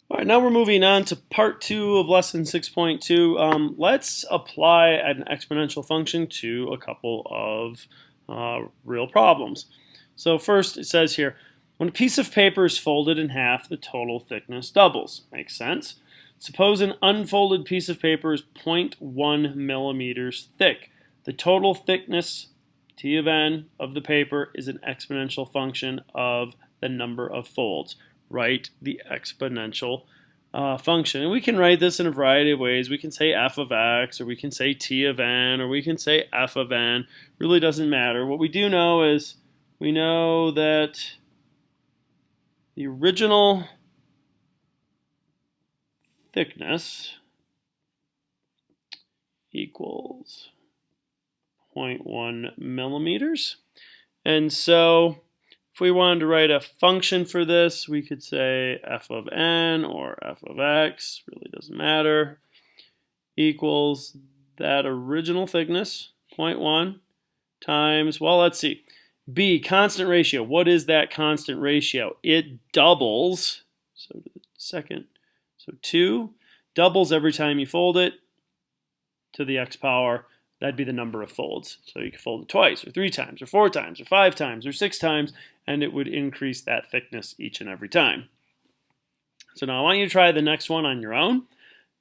All right, now we're moving on to part 2 of lesson 6.2. Let's apply an exponential function to a couple of real problems. So first it says here, when a piece of paper is folded in half, the total thickness doubles. Makes sense. Suppose an unfolded piece of paper is 0.1 millimeters thick. The total thickness, T of n, of the paper is an exponential function of the number of folds. Write the exponential function. And we can write this in a variety of ways. We can say f of x, or we can say t of n, or we can say f of n. Really doesn't matter. What we do know is we know that the original thickness equals 0.1 millimeters. And so if we wanted to write a function for this, we could say f of n or f of x, really doesn't matter, equals that original thickness, 0.1, times, well, let's see, b, constant ratio. What is that constant ratio? It doubles, so the second, so 2, doubles every time you fold it to the x power. That'd be the number of folds. So you could fold it twice, or 3 times, or 4 times, or 5 times, or 6 times, and it would increase that thickness each and every time. So now I want you to try the next one on your own.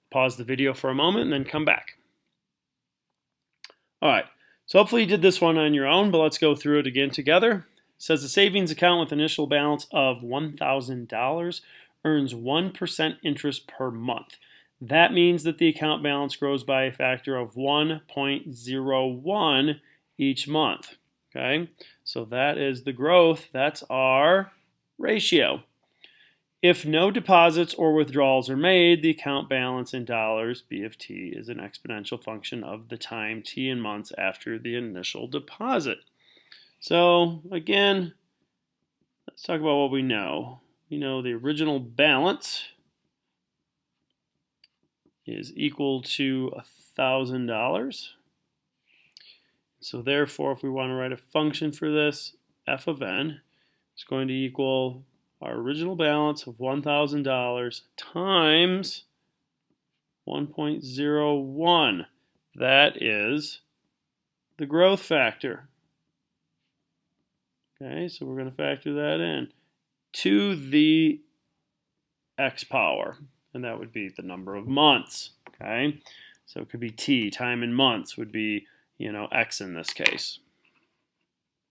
Pause the video for a moment and then come back. All right, so hopefully you did this one on your own, but let's go through it again together. It says a savings account with initial balance of $1,000 earns 1% interest per month. That means that the account balance grows by a factor of 1.01 each month. Okay, so that is the growth. That's our ratio. If no deposits or withdrawals are made, the account balance in dollars, B of t, is an exponential function of the time t in months after the initial deposit. So again, let's talk about what we know. We know the original balance is equal to $1,000. So therefore, if we want to write a function for this, f of n is going to equal our original balance of $1,000 times 1.01. That is the growth factor. Okay, so we're going to factor that in to the x power, and that would be the number of months. Okay, so it could be t, time in months would be, x in this case.